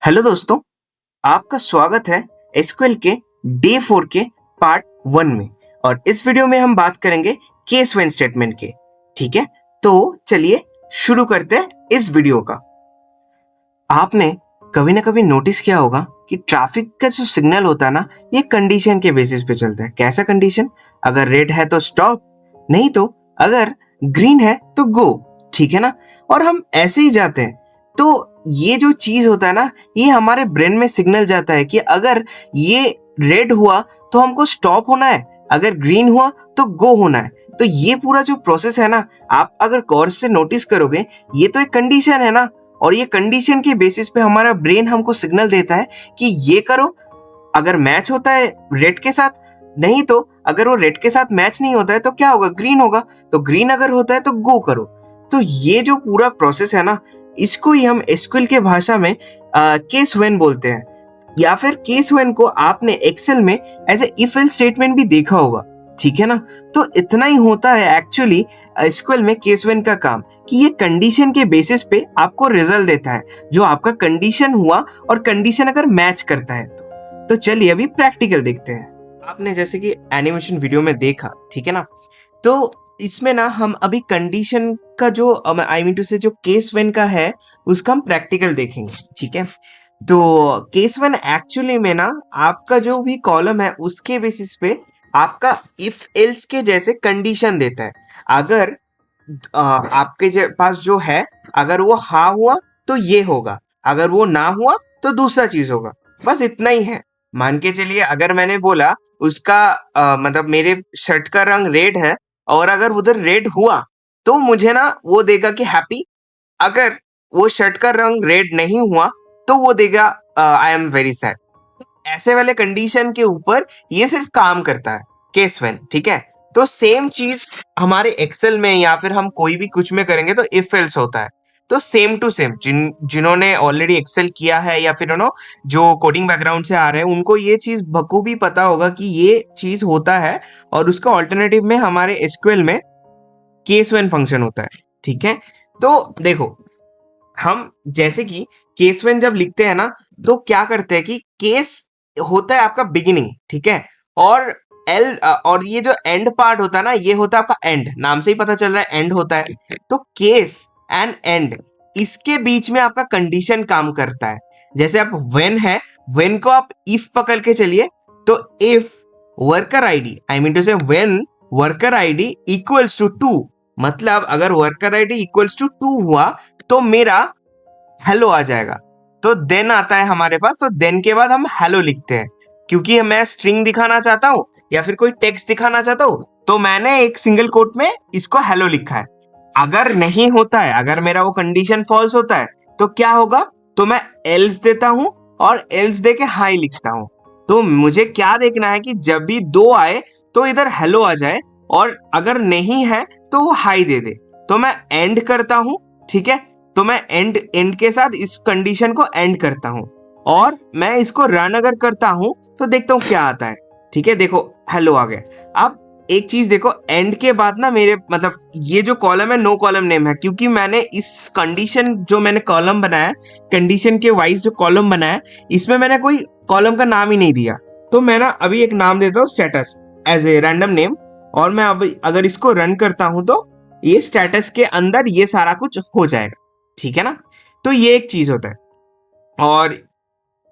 Hello दोस्तों, आपका स्वागत है एसक्यूएल के डे 4 के पार्ट 1 में। और इस वीडियो में हम बात करेंगे केस व्हेन स्टेटमेंट के। ठीक है, तो चलिए शुरू करते हैं इस वीडियो का। आपने कभी ना कभी नोटिस किया होगा कि ट्रैफिक का जो सिग्नल होता है ना, ये कंडीशन के बेसिस पे चलता है। कैसा कंडीशन? अगर रेड है तो स्टॉप, नहीं तो अगर ग्रीन है तो गो। ठीक है ना? और हम ऐसे ही जाते हैं। तो ये जो चीज होता है ना, ये हमारे ब्रेन में सिग्नल जाता है कि अगर ये रेड हुआ तो हमको स्टॉप होना है, अगर ग्रीन हुआ तो गो होना है। तो ये पूरा जो प्रोसेस है ना, आप अगर गौर से नोटिस करोगे, ये तो एक कंडीशन है ना। और ये कंडीशन के बेसिस पे हमारा ब्रेन हमको सिग्नल देता है कि ये करो, अगर मैच होता है रेड के साथ, नहीं तो अगर वो रेड के साथ मैच नहीं होता है तो क्या होगा? ग्रीन होगा। तो ग्रीन अगर होता है तो गो करो। तो ये जो पूरा प्रोसेस है ना, इसको ही हम एसक्यूएल के भाषा में केस व्हेन बोलते हैं। या फिर केस व्हेन को आपने एक्सेल में as a if else statement भी देखा होगा। ठीक है ना? तो इतना ही होता है एक्चुअली एसक्यूएल में केस व्हेन का काम, कि ये कंडीशन के बेसिस पे आपको रिजल्ट देता है, जो आपका कंडीशन हुआ और कंडीशन अगर मैच करता है तो चलिए अभी प्रैक्टिकल देखते हैं। आपने जैसे कि एनिमेशन वीडियो में देखा, ठीक है ना? तो इसमें ना हम अभी कंडीशन का जो आई मीन टू से जो केस व्हेन का है, उसका हम प्रैक्टिकल देखेंगे। ठीक है, तो केस व्हेन एक्चुअली में ना आपका जो भी कॉलम है उसके बेसिस पे आपका इफ एल्स के जैसे कंडीशन देता है। अगर आपके पास जो है, अगर वो हाँ हुआ तो ये होगा, अगर वो ना हुआ तो दूसरा चीज होगा। बस इतना ही है। मान के चलिए, अगर मैंने बोला उसका मतलब मेरे शर्ट का रंग रेड है, और अगर उधर रेड हुआ तो मुझे ना वो देगा कि हैप्पी। अगर वो शर्ट का रंग रेड नहीं हुआ तो वो देगा आई एम वेरी सैड। ऐसे वाले कंडीशन के ऊपर ये सिर्फ काम करता है केस व्हेन। ठीक है, तो सेम चीज हमारे एक्सेल में या फिर हम कोई भी कुछ में करेंगे तो इफ एल्स होता है। तो सेम टू सेम जिन्होंने ऑलरेडी एक्सेल किया है या फिर जो कोडिंग बैकग्राउंड से आ रहे हैं, उनको ये चीज बखूबी पता होगा कि ये चीज होता है। और उसका ऑल्टरनेटिव में हमारे एसक्यूएल में केस व्हेन फंक्शन होता है। ठीक है, तो देखो, हम जैसे कि केस व्हेन जब लिखते हैं ना, तो क्या करते हैं कि केस होता है आपका बिगिनिंग। ठीक है, और और ये जो एंड पार्ट होता है ना, ये होता है आपका एंड। नाम से ही पता चल रहा है एंड होता है। तो केस एंड एंड, इसके बीच में आपका कंडीशन काम करता है। जैसे आप व्हेन है, व्हेन को आप इफ पकड़ के चलिए, तो if worker ID, I mean to say when worker ID equals to 2, मतलब अगर वर्कर आईडी इक्वल्स टू 2 हुआ तो मेरा हेलो आ जाएगा। तो देन आता है हमारे पास, तो देन के बाद हम हेलो लिखते हैं, क्योंकि मैं स्ट्रिंग दिखाना चाहता हूं या फिर कोई टेक्स्ट दिखाना चाहता हूं, तो मैंने एक सिंगल कोट में इसको हेलो लिखा है। अगर नहीं होता है, अगर मेरा वो कंडीशन फॉल्स होता है, तो क्या होगा? तो मैं एल्स देता हूं और एल्स दे के हाई लिखता हूं। तो मुझे क्या देखना है कि जब भी 2 आए तो इधर हेलो आ जाए, और अगर नहीं है तो वो हाई दे दे। तो मैं एंड करता हूं। ठीक है, तो मैं एंड के साथ इस कंडीशन को एंड करता हूं, और मैं इसको रन अगर करता हूं तो देखता हूं क्या आता है। ठीक है, देखो हेलो आ गया। अब एक चीज देखो, एंड के बाद ना मेरे मतलब ये जो कॉलम है नो कॉलम नेम है, क्योंकि मैंने इस कंडीशन जो मैंने कॉलम बनाया, कंडीशन के वाइज जो कॉलम बनाया, इसमें मैंने कोई कॉलम का नाम ही नहीं दिया। तो मैं ना अभी एक नाम देता हूँ status, as a random name. और मैं अब अगर इसको रन करता हूं तो ये स्टेटस के अंदर ये सारा कुछ हो जाएगा। ठीक है ना? तो ये एक चीज होता है। और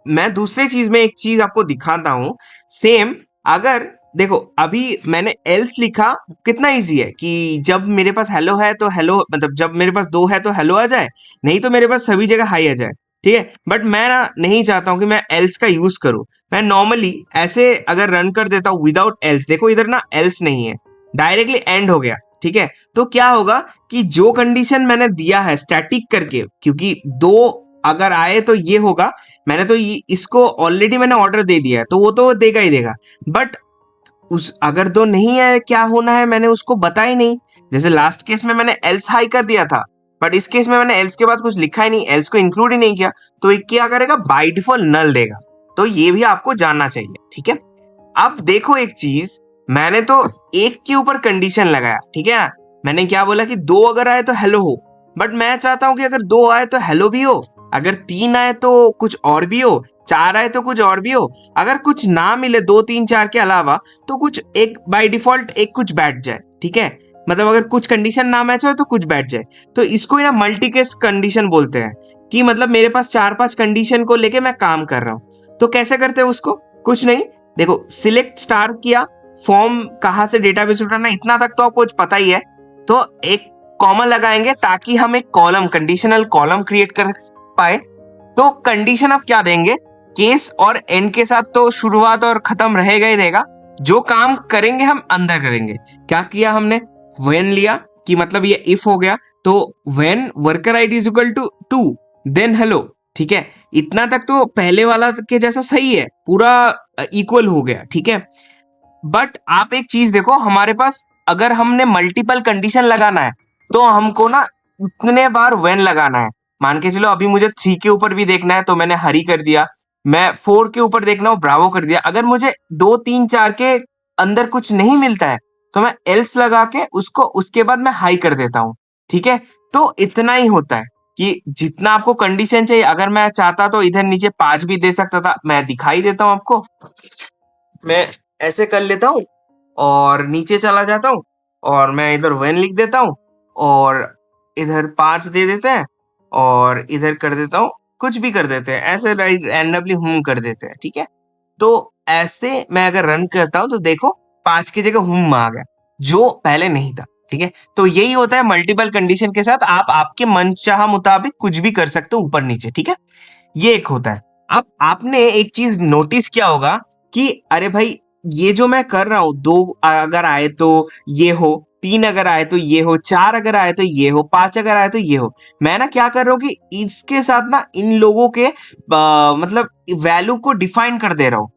मैं दूसरे चीज में एक चीज आपको दिखाता हूं। सेम, अगर देखो अभी मैंने एल्स लिखा, कितना इजी है कि जब मेरे पास हेलो है तो हेलो, मतलब जब मेरे पास 2 है तो हेलो आ जाए, नहीं तो मेरे पास सभी जगह हाई आ जाए। ठीक है, बट मैं ना नहीं चाहता हूं कि मैं एल्स का यूज करूं। मैं नॉर्मली ऐसे अगर रन कर देता हूं विदाउट एल्स, देखो इधर ना एल्स नहीं है, डायरेक्टली एंड हो गया। ठीक है, तो क्या होगा कि जो कंडीशन मैंने दिया है स्टैटिक करके, क्योंकि 2 अगर आए तो ये होगा, मैंने तो इसको ऑलरेडी मैंने ऑर्डर दे दिया है, तो वो तो देगा ही देगा। बट उस अगर 2 नहीं है, क्या होना है मैंने उसको बताया ही नहीं। जैसे लास्ट केस में मैंने एल्स हाई कर दिया था, बट इस केस में मैंने एल्स के बाद कुछ लिखा ही नहीं, एल्स को इंक्लूड ही नहीं किया, तो ये क्या करेगा? बाय डिफॉल्ट नल देगा। तो ये भी आपको जानना चाहिए। ठीक है, अब देखो एक चीज, मैंने तो एक के ऊपर कंडीशन लगाया। ठीक है, मैंने क्या बोला कि 2 अगर आए तो हेलो हो, बट मैं चाहता हूं कि अगर 2 आए तो हेलो भी हो अगर 3 आए तो कुछ और भी हो, 4 आए तो कुछ और भी हो, अगर कुछ ना मिले 2 3 4 के अलावा तो कुछ एक बाय डिफॉल्ट एक कुछ बैठ जाए, ठीक है। मतलब अगर कुछ कंडीशन ना मैच हो तो कुछ बैठ जाए, तो इसको ही ना मल्टी केस कंडीशन बोलते हैं। कि मतलब मेरे पास 4-5 कंडीशन को लेके मैं काम कर रहा हूं। तो कैसे करते हैं उसको? कुछ नहीं, देखो सिलेक्ट स्टार किया, फॉर्म कहां से डेटाबेस उठाना इतना तक तो आपको कुछ पता ही है। तो एक कॉमा लगाएंगे ताकि हम एक कॉलम, कंडीशनल कॉलम क्रिएट कर पाए। तो कंडीशन आप क्या देंगे? केस और एंड के साथ तो शुरुआत और खत्म रहेगा ही रहेगा। जो काम करेंगे हम अंदर करेंगे। क्या किया हमने? व्हेन लिया कि मतलब ये इफ हो गया, तो when worker ID is equal to 2 then hello, ठीक है। इतना तक तो पहले वाला के जैसा सही है, पूरा इक्वल हो गया, ठीक है। बट आप एक चीज देखो, हमारे पास अगर हमने मल्टीपल कंडीशन लगाना है तो हमको ना इतने बार व्हेन लगाना है। मान के चलो अभी मुझे 3 के ऊपर भी देखना है तो मैंने हरी कर दिया, मैं 4 के ऊपर देखना हो ब्रावो कर दिया। अगर मुझे 2 3 4 के अंदर कुछ नहीं मिलता है तो मैं एल्स लगा के उसको उसके बाद मैं हाई कर देता हूं, ठीक है। तो इतना ही होता है कि जितना आपको कंडीशन चाहिए, अगर मैं चाहता तो इधर नीचे 5 भी दे सकता था, मैं दिखाई देता हूं आपको। मैं ऐसे कर लेता हूँ और नीचे चला जाता हूँ और मैं इधर वेन लिख देता हूँ और इधर 5 दे देते हैं और इधर कर देता हूँ, कुछ भी कर देते हैं ऐसे, रैंडमली हम कर देते हैं, ठीक है। तो ऐसे मैं अगर रन करता हूँ तो देखो 5 की जगह हुम आ गया, जो पहले नहीं था, ठीक है। तो यही होता है मल्टीपल कंडीशन के साथ, आप आपके मनचाहा मुताबिक कुछ भी कर सकते हो ऊपर नीचे, ठीक है। ये एक होता है। अब आपने एक चीज नोटिस किया होगा कि अरे भाई ये जो मैं कर रहा हूं, 2 अगर आए तो ये हो, 3 अगर आए तो ये हो, 4 अगर आए तो ये हो, 5 अगर आए तो ये हो। मैं ना क्या कर रहा हूं कि इसके साथ ना इन लोगों के मतलब वैल्यू को डिफाइन कर दे रहा हूं।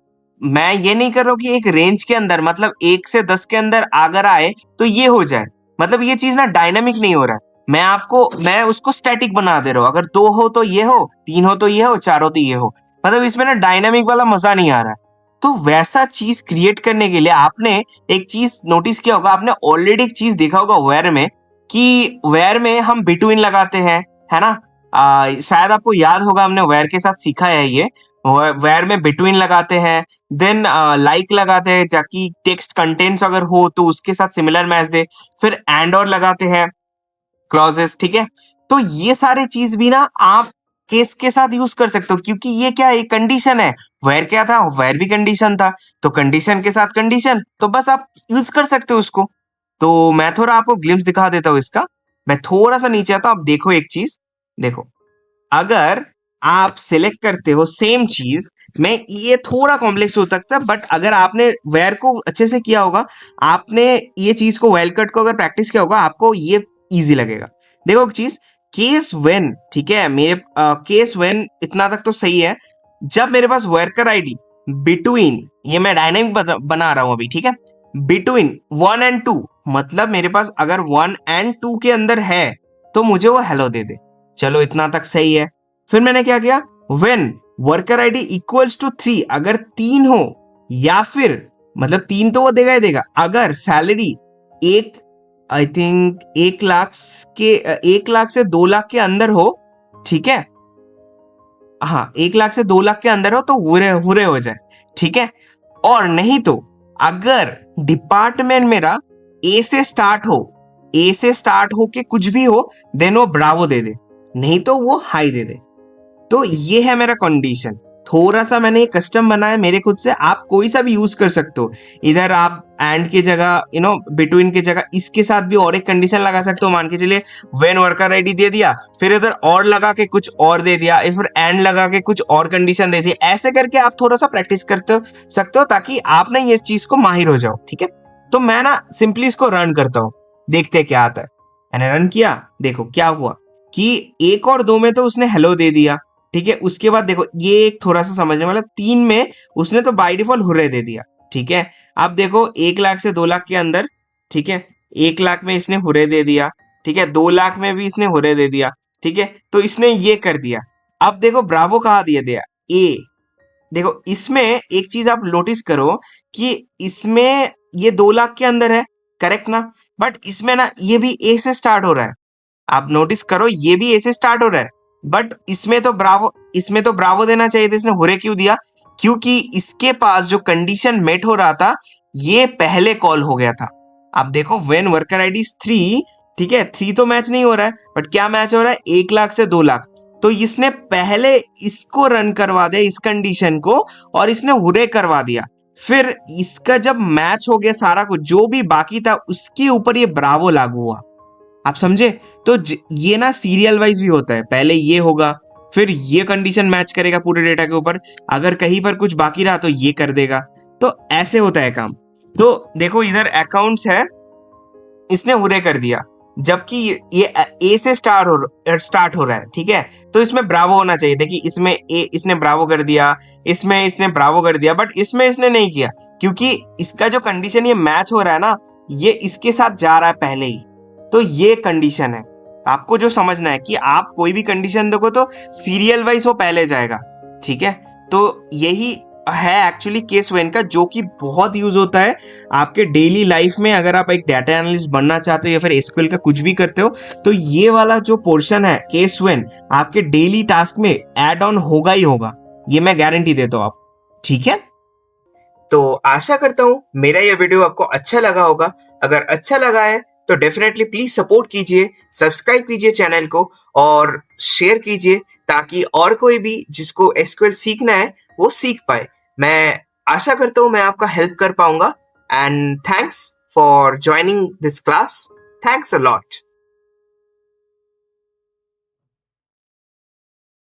मैं ये नहीं कर रहा हूं कि एक रेंज के अंदर, मतलब 1 से 10 के अंदर अगर आए तो ये हो जाए। मतलब ये चीज ना डायनामिक नहीं हो रहा है। मैं उसको स्टैटिक बना दे रहा हूँ। अगर 2 हो तो ये हो, 3 हो तो ये हो, 4 हो तो ये हो। मतलब इसमें ना डायनामिक वाला मजा नहीं आ रहा है। तो वैसा चीज क्रिएट करने के लिए आपने एक चीज नोटिस किया होगा, आपने ऑलरेडी एक चीज देखा होगा वेयर में, कि वेयर में हम बिटवीन लगाते हैं, है ना। शायद आपको याद होगा, हमने वेयर के साथ सीखा है ये। वेयर में बिटवीन लगाते हैं, देन लाइक लगाते हैं ताकि टेक्स्ट कंटेंट्स अगर हो तो उसके साथ सिमिलर मैच दे, फिर एंड और लगाते हैं क्लॉजेस, ठीक है। तो ये सारे चीज भी ना आप केस के साथ यूज कर सकते हो, क्योंकि ये क्या है, कंडीशन है। वेयर क्या था? वेयर भी कंडीशन था, तो कंडीशन के साथ कंडीशन, तो बस आप यूज कर सकते हो उसको। तो मैं थोड़ा आपको ग्लिम्स दिखा देता हूँ इसका। मैं थोड़ा सा नीचे आता हूँ, आप देखो एक चीज, देखो अगर आप सिलेक्ट करते हो सेम चीज में, ये थोड़ा कॉम्प्लेक्स हो सकता है, बट अगर आपने वेयर को अच्छे से किया होगा, आपने ये चीज को वेल कट को अगर प्रैक्टिस किया होगा, आपको ये इजी लगेगा। देखो एक चीज, केस व्हेन, ठीक है, मेरे केस व्हेन इतना तक तो सही है। जब मेरे पास वर्कर आईडी बिटवीन, ये मैं डायनेमिक बना रहा हूं अभी, ठीक है, बिटवीन 1 एंड 2, मतलब मेरे पास अगर 1 एंड 2 के अंदर है तो मुझे वो हेलो दे दे। चलो इतना तक सही है। फिर मैंने क्या किया, when worker ID equals to 3, अगर 3 हो, या फिर मतलब 3 तो वो देगा ही देगा, अगर सैलरी एक, आई थिंक 1 लाख के 1 लाख से 2 लाख के अंदर हो, ठीक है, हाँ 1 लाख से 2 लाख के अंदर हो तो हुरे हुरे हो जाए, ठीक है। और नहीं तो अगर डिपार्टमेंट मेरा ए से स्टार्ट हो, ए से स्टार्ट हो के कुछ भी हो, देन वो ब्रावो दे दे, नहीं तो वो हाई दे दे। तो ये है मेरा कंडीशन। थोड़ा सा मैंने एक कस्टम बनाया मेरे खुद से, आप कोई सा भी यूज कर सकते हो। इधर आप एंड की जगह, बिटवीन की जगह इसके साथ भी और एक कंडीशन लगा सकते हो। मान के चलिए व्हेन वर्कर आईडी दे दिया, फिर इधर और लगा के कुछ और दे दिया, फिर एंड लगा के कुछ और कंडीशन दे दी। ऐसे करके आप थोड़ा सा प्रैक्टिस करते सकते हो ताकि आप ना ये चीज को माहिर हो जाओ, ठीक है। तो मैं ना सिंपली इसको रन करता हूँ, देखते क्या आता है। मैंने रन किया, देखो क्या हुआ कि 1 और 2 में तो उसने हेलो दे दिया, ठीक है। उसके बाद देखो ये एक थोड़ा सा समझने वाला, 3 में उसने तो बाय डिफॉल्ट हुर्रे दे दिया, ठीक है। अब देखो 1 लाख से 2 लाख के अंदर, ठीक है, 1 लाख में इसने हुर्रे दे दिया, ठीक है, 2 लाख में भी इसने हुर्रे दे दिया, ठीक है। तो इसने ये कर दिया। अब देखो ब्रावो कहाँ दिया दिया, ए। देखो इसमें एक चीज आप नोटिस करो कि इसमें ये 2 लाख के अंदर है, करेक्ट ना। बट इसमें ना ये भी ए से स्टार्ट हो रहा है, आप नोटिस करो ये भी ए से स्टार्ट हो रहा है, बट इसमें तो ब्रावो देना चाहिए था, इसने हुरे क्यों दिया? क्योंकि इसके पास जो कंडीशन मेट हो रहा था ये पहले कॉल हो गया था। आप देखो व्हेन वर्कर आईडी इज 3, ठीक है, 3 तो मैच नहीं हो रहा है, बट क्या मैच हो रहा है? 1 लाख से 2 लाख। तो इसने पहले इसको रन करवा दिया, इस कंडीशन को, और इसने हुरे करवा दिया। फिर इसका जब मैच हो गया सारा कुछ, जो भी बाकी था उसके ऊपर ये ब्रावो लागू हुआ। आप समझे? तो ये ना सीरियल वाइज भी होता है, पहले ये होगा, फिर ये कंडीशन मैच करेगा पूरे डेटा के ऊपर, अगर कहीं पर कुछ बाकी रहा तो ये कर देगा। तो ऐसे होता है काम। तो देखो इधर अकाउंट्स है, इसने हुरे कर दिया, जबकि ये ए से स्टार्ट हो रहा है, ठीक है, तो इसमें ब्रावो होना चाहिए। देखिए इसमें इसने ब्रावो कर दिया, इसमें इसने ब्रावो कर दिया, बट इसमें इसने नहीं किया, क्योंकि इसका जो कंडीशन ये मैच हो रहा है ना, ये इसके साथ जा रहा है पहले ही। तो ये कंडीशन है, आपको जो समझना है कि आप कोई भी कंडीशन देखो तो सीरियल वाइज वो पहले जाएगा, ठीक है। तो यही है एक्चुअली केस वेन का, जो कि बहुत यूज होता है आपके डेली लाइफ में। अगर आप एक डाटा एनालिस्ट बनना चाहते हो या फिर एसक्यूएल का कुछ भी करते हो, तो ये वाला जो पोर्शन है केस वेन आपके डेली टास्क में ऐड ऑन होगा ही होगा, ये मैं गारंटी देता हूं आप, ठीक है। तो आशा करता हूं मेरा ये वीडियो आपको अच्छा लगा होगा। अगर अच्छा लगा है तो डेफिनेटली प्लीज सपोर्ट कीजिए, सब्सक्राइब कीजिए चैनल को और शेयर कीजिए, ताकि और कोई भी जिसको एसक्यूएल सीखना है वो सीख पाए। मैं आशा करता हूं मैं आपका हेल्प कर पाऊंगा। And thanks for joining this class. Thanks a lot.